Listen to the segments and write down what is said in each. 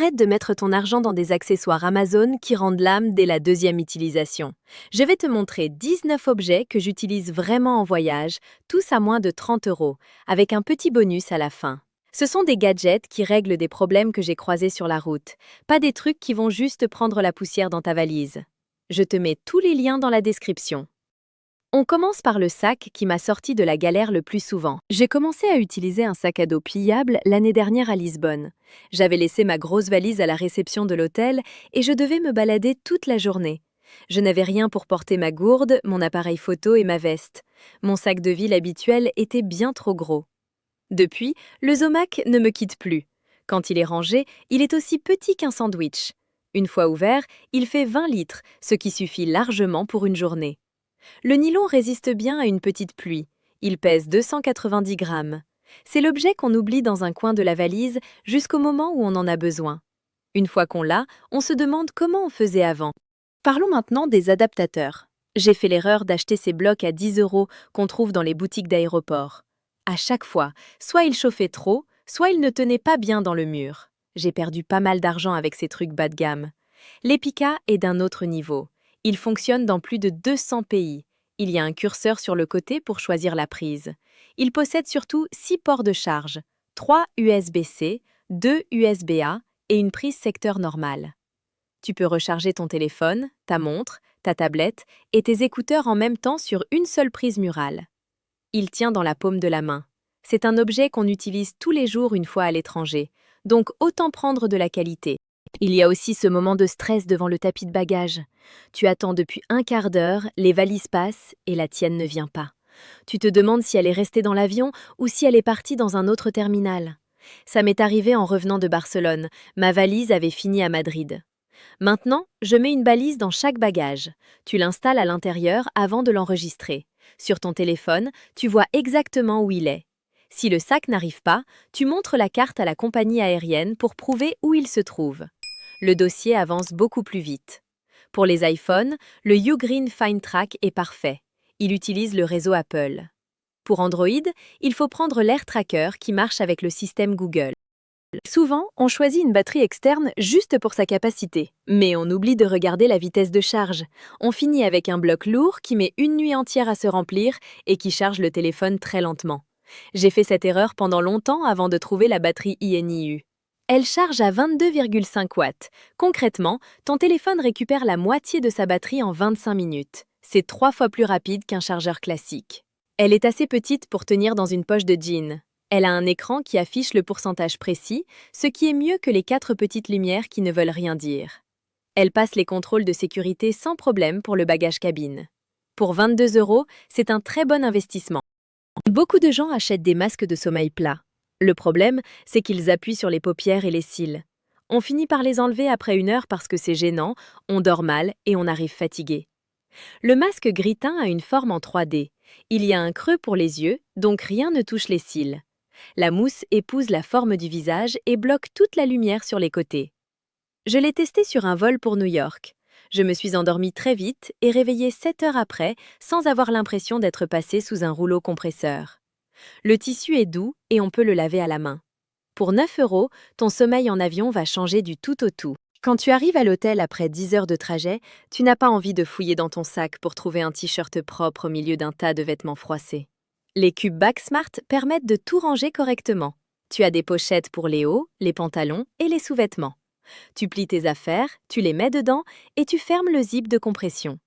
Arrête de mettre ton argent dans des accessoires Amazon qui rendent l'âme dès la deuxième utilisation. Je vais te montrer 19 objets que j'utilise vraiment en voyage, tous à moins de 30 €, avec un petit bonus à la fin. Ce sont des gadgets qui règlent des problèmes que j'ai croisés sur la route, pas des trucs qui vont juste prendre la poussière dans ta valise. Je te mets tous les liens dans la description. On commence par le sac qui m'a sorti de la galère le plus souvent. J'ai commencé à utiliser un sac à dos pliable l'année dernière à Lisbonne. J'avais laissé ma grosse valise à la réception de l'hôtel et je devais me balader toute la journée. Je n'avais rien pour porter ma gourde, mon appareil photo et ma veste. Mon sac de ville habituel était bien trop gros. Depuis, le Zomac ne me quitte plus. Quand il est rangé, il est aussi petit qu'un sandwich. Une fois ouvert, il fait 20 litres, ce qui suffit largement pour une journée. Le nylon résiste bien à une petite pluie. Il pèse 290 grammes. C'est l'objet qu'on oublie dans un coin de la valise jusqu'au moment où on en a besoin. Une fois qu'on l'a, on se demande comment on faisait avant. Parlons maintenant des adaptateurs. J'ai fait l'erreur d'acheter ces blocs à 10 € qu'on trouve dans les boutiques d'aéroport. À chaque fois, soit ils chauffaient trop, soit ils ne tenaient pas bien dans le mur. J'ai perdu pas mal d'argent avec ces trucs bas de gamme. L'Epica est d'un autre niveau. Il fonctionne dans plus de 200 pays. Il y a un curseur sur le côté pour choisir la prise. Il possède surtout 6 ports de charge, 3 USB-C, 2 USB-A et une prise secteur normale. Tu peux recharger ton téléphone, ta montre, ta tablette et tes écouteurs en même temps sur une seule prise murale. Il tient dans la paume de la main. C'est un objet qu'on utilise tous les jours une fois à l'étranger, donc autant prendre de la qualité. Il y a aussi ce moment de stress devant le tapis de bagages. Tu attends depuis un quart d'heure, les valises passent et la tienne ne vient pas. Tu te demandes si elle est restée dans l'avion ou si elle est partie dans un autre terminal. Ça m'est arrivé en revenant de Barcelone. Ma valise avait fini à Madrid. Maintenant, je mets une balise dans chaque bagage. Tu l'installes à l'intérieur avant de l'enregistrer. Sur ton téléphone, tu vois exactement où il est. Si le sac n'arrive pas, tu montres la carte à la compagnie aérienne pour prouver où il se trouve. Le dossier avance beaucoup plus vite. Pour les iPhones, le Ugreen Find Track est parfait. Il utilise le réseau Apple. Pour Android, il faut prendre l'AirTracker qui marche avec le système Google. Souvent, on choisit une batterie externe juste pour sa capacité, mais on oublie de regarder la vitesse de charge. On finit avec un bloc lourd qui met une nuit entière à se remplir et qui charge le téléphone très lentement. J'ai fait cette erreur pendant longtemps avant de trouver la batterie INIU. Elle charge à 22,5 watts. Concrètement, ton téléphone récupère la moitié de sa batterie en 25 minutes. C'est 3 fois plus rapide qu'un chargeur classique. Elle est assez petite pour tenir dans une poche de jean. Elle a un écran qui affiche le pourcentage précis, ce qui est mieux que les 4 petites lumières qui ne veulent rien dire. Elle passe les contrôles de sécurité sans problème pour le bagage cabine. Pour 22 €, c'est un très bon investissement. Beaucoup de gens achètent des masques de sommeil plats. Le problème, c'est qu'ils appuient sur les paupières et les cils. On finit par les enlever après une heure parce que c'est gênant, on dort mal et on arrive fatigué. Le masque Gritin a une forme en 3D. Il y a un creux pour les yeux, donc rien ne touche les cils. La mousse épouse la forme du visage et bloque toute la lumière sur les côtés. Je l'ai testé sur un vol pour New York. Je me suis endormie très vite et réveillée 7 heures après sans avoir l'impression d'être passée sous un rouleau compresseur. Le tissu est doux et on peut le laver à la main. Pour 9 €, ton sommeil en avion va changer du tout au tout. Quand tu arrives à l'hôtel après 10 heures de trajet, tu n'as pas envie de fouiller dans ton sac pour trouver un t-shirt propre au milieu d'un tas de vêtements froissés. Les cubes Backsmart permettent de tout ranger correctement. Tu as des pochettes pour les hauts, les pantalons et les sous-vêtements. Tu plies tes affaires, tu les mets dedans et tu fermes le zip de compression.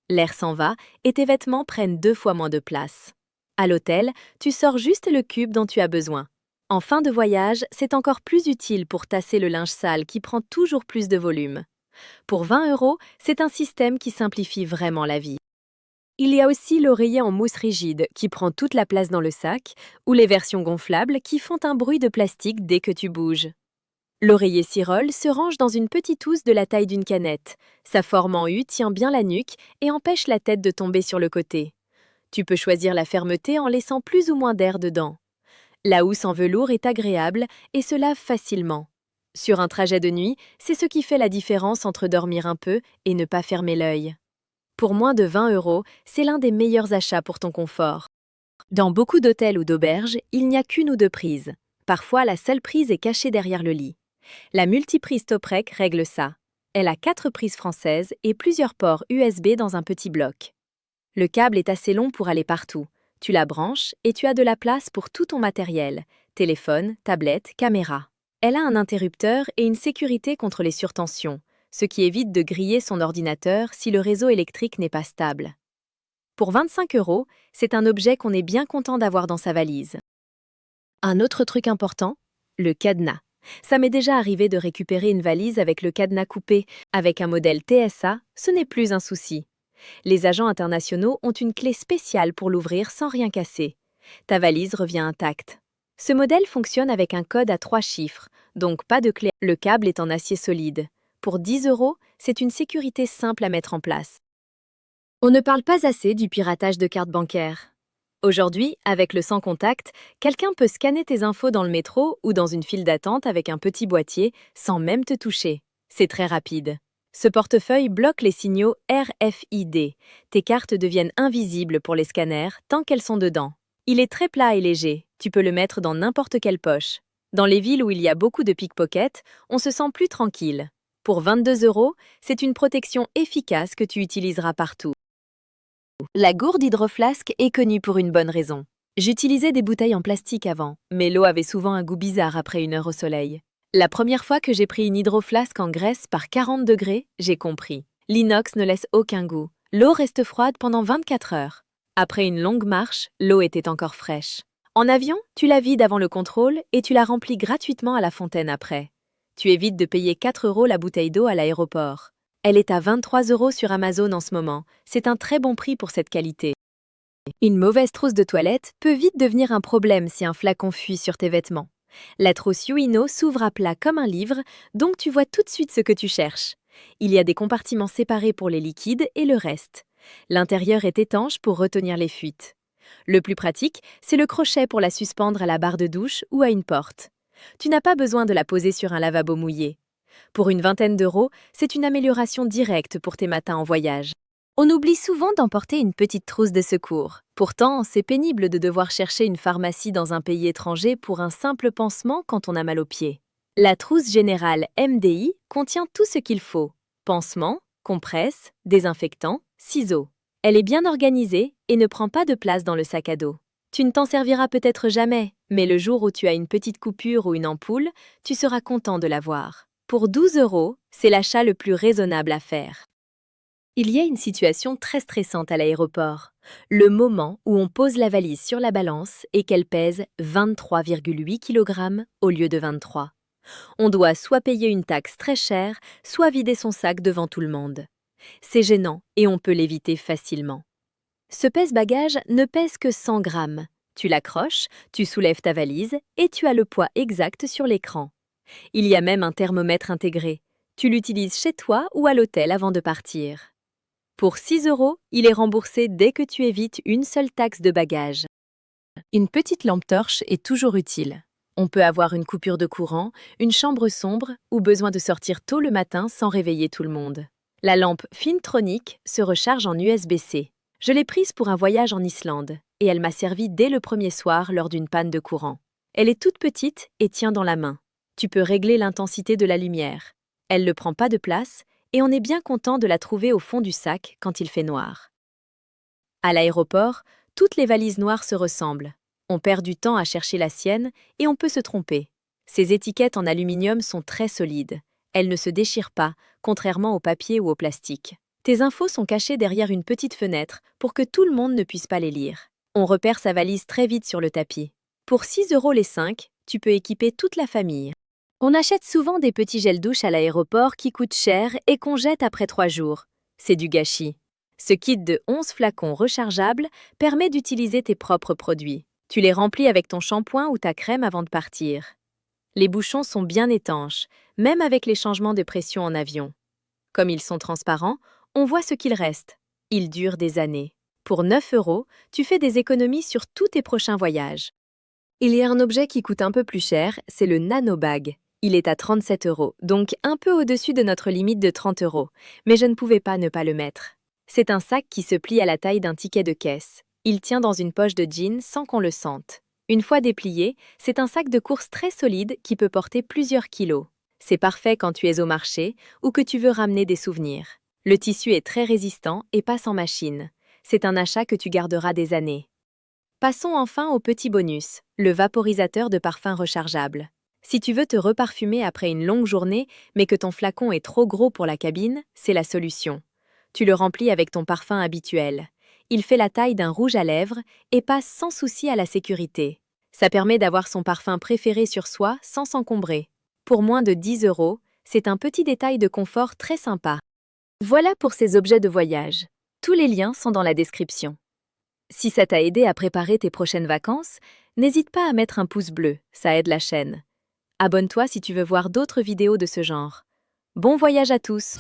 L'air s'en va et tes vêtements prennent 2 fois moins de place. À l'hôtel, tu sors juste le cube dont tu as besoin. En fin de voyage, c'est encore plus utile pour tasser le linge sale qui prend toujours plus de volume. Pour 20 €, c'est un système qui simplifie vraiment la vie. Il y a aussi l'oreiller en mousse rigide qui prend toute la place dans le sac ou les versions gonflables qui font un bruit de plastique dès que tu bouges. L'oreiller Cirol se range dans une petite housse de la taille d'une canette. Sa forme en U tient bien la nuque et empêche la tête de tomber sur le côté. Tu peux choisir la fermeté en laissant plus ou moins d'air dedans. La housse en velours est agréable et se lave facilement. Sur un trajet de nuit, c'est ce qui fait la différence entre dormir un peu et ne pas fermer l'œil. Pour moins de 20 €, c'est l'un des meilleurs achats pour ton confort. Dans beaucoup d'hôtels ou d'auberges, il n'y a qu'une ou deux prises. Parfois, la seule prise est cachée derrière le lit. La multiprise Toprec règle ça. Elle a 4 prises françaises et plusieurs ports USB dans un petit bloc. Le câble est assez long pour aller partout. Tu la branches et tu as de la place pour tout ton matériel, téléphone, tablette, caméra. Elle a un interrupteur et une sécurité contre les surtensions, ce qui évite de griller son ordinateur si le réseau électrique n'est pas stable. Pour 25 €, c'est un objet qu'on est bien content d'avoir dans sa valise. Un autre truc important, le cadenas. Ça m'est déjà arrivé de récupérer une valise avec le cadenas coupé. Avec un modèle TSA, ce n'est plus un souci. Les agents internationaux ont une clé spéciale pour l'ouvrir sans rien casser. Ta valise revient intacte. Ce modèle fonctionne avec un code à 3 chiffres, donc pas de clé. Le câble est en acier solide. Pour 10 €, c'est une sécurité simple à mettre en place. On ne parle pas assez du piratage de cartes bancaires. Aujourd'hui, avec le sans contact, quelqu'un peut scanner tes infos dans le métro ou dans une file d'attente avec un petit boîtier sans même te toucher. C'est très rapide. Ce portefeuille bloque les signaux RFID. Tes cartes deviennent invisibles pour les scanners tant qu'elles sont dedans. Il est très plat et léger. Tu peux le mettre dans n'importe quelle poche. Dans les villes où il y a beaucoup de pickpockets, on se sent plus tranquille. Pour 22 €, c'est une protection efficace que tu utiliseras partout. La gourde hydroflasque est connue pour une bonne raison. J'utilisais des bouteilles en plastique avant, mais l'eau avait souvent un goût bizarre après 1 heure au soleil. La première fois que j'ai pris une hydroflasque en Grèce par 40 degrés, j'ai compris. L'inox ne laisse aucun goût. L'eau reste froide pendant 24 heures. Après une longue marche, l'eau était encore fraîche. En avion, tu la vides avant le contrôle et tu la remplis gratuitement à la fontaine après. Tu évites de payer 4 € la bouteille d'eau à l'aéroport. Elle est à 23 € sur Amazon en ce moment. C'est un très bon prix pour cette qualité. Une mauvaise trousse de toilette peut vite devenir un problème si un flacon fuit sur tes vêtements. La trousse Yuino s'ouvre à plat comme un livre, donc tu vois tout de suite ce que tu cherches. Il y a des compartiments séparés pour les liquides et le reste. L'intérieur est étanche pour retenir les fuites. Le plus pratique, c'est le crochet pour la suspendre à la barre de douche ou à une porte. Tu n'as pas besoin de la poser sur un lavabo mouillé. Pour une vingtaine d'euros, c'est une amélioration directe pour tes matins en voyage. On oublie souvent d'emporter une petite trousse de secours. Pourtant, c'est pénible de devoir chercher une pharmacie dans un pays étranger pour un simple pansement quand on a mal aux pieds. La trousse générale MDI contient tout ce qu'il faut. Pansement, compresse, désinfectant, ciseaux. Elle est bien organisée et ne prend pas de place dans le sac à dos. Tu ne t'en serviras peut-être jamais, mais le jour où tu as une petite coupure ou une ampoule, tu seras content de l'avoir. Pour 12 €, c'est l'achat le plus raisonnable à faire. Il y a une situation très stressante à l'aéroport. Le moment où on pose la valise sur la balance et qu'elle pèse 23,8 kg au lieu de 23. On doit soit payer une taxe très chère, soit vider son sac devant tout le monde. C'est gênant et on peut l'éviter facilement. Ce pèse-bagages ne pèse que 100 grammes. Tu l'accroches, tu soulèves ta valise et tu as le poids exact sur l'écran. Il y a même un thermomètre intégré. Tu l'utilises chez toi ou à l'hôtel avant de partir. Pour 6 €, il est remboursé dès que tu évites une seule taxe de bagage. Une petite lampe torche est toujours utile. On peut avoir une coupure de courant, une chambre sombre ou besoin de sortir tôt le matin sans réveiller tout le monde. La lampe Fintronic se recharge en USB-C. Je l'ai prise pour un voyage en Islande et elle m'a servi dès le premier soir lors d'une panne de courant. Elle est toute petite et tient dans la main. Tu peux régler l'intensité de la lumière. Elle ne prend pas de place et on est bien content de la trouver au fond du sac quand il fait noir. À l'aéroport, toutes les valises noires se ressemblent. On perd du temps à chercher la sienne et on peut se tromper. Ces étiquettes en aluminium sont très solides. Elles ne se déchirent pas, contrairement au papier ou au plastique. Tes infos sont cachées derrière une petite fenêtre pour que tout le monde ne puisse pas les lire. On repère sa valise très vite sur le tapis. Pour 6 € les 5, tu peux équiper toute la famille. On achète souvent des petits gels douche à l'aéroport qui coûtent cher et qu'on jette après 3 jours. C'est du gâchis. Ce kit de 11 flacons rechargeables permet d'utiliser tes propres produits. Tu les remplis avec ton shampoing ou ta crème avant de partir. Les bouchons sont bien étanches, même avec les changements de pression en avion. Comme ils sont transparents, on voit ce qu'il reste. Ils durent des années. Pour 9 €, tu fais des économies sur tous tes prochains voyages. Il y a un objet qui coûte un peu plus cher, c'est le nanobag. Il est à 37 €, donc un peu au-dessus de notre limite de 30 €, mais je ne pouvais pas ne pas le mettre. C'est un sac qui se plie à la taille d'un ticket de caisse. Il tient dans une poche de jean sans qu'on le sente. Une fois déplié, c'est un sac de course très solide qui peut porter plusieurs kilos. C'est parfait quand tu es au marché ou que tu veux ramener des souvenirs. Le tissu est très résistant et passe en machine. C'est un achat que tu garderas des années. Passons enfin au petit bonus, le vaporisateur de parfum rechargeable. Si tu veux te reparfumer après une longue journée, mais que ton flacon est trop gros pour la cabine, c'est la solution. Tu le remplis avec ton parfum habituel. Il fait la taille d'un rouge à lèvres et passe sans souci à la sécurité. Ça permet d'avoir son parfum préféré sur soi sans s'encombrer. Pour moins de 10 euros, c'est un petit détail de confort très sympa. Voilà pour ces objets de voyage. Tous les liens sont dans la description. Si ça t'a aidé à préparer tes prochaines vacances, n'hésite pas à mettre un pouce bleu, ça aide la chaîne. Abonne-toi si tu veux voir d'autres vidéos de ce genre. Bon voyage à tous!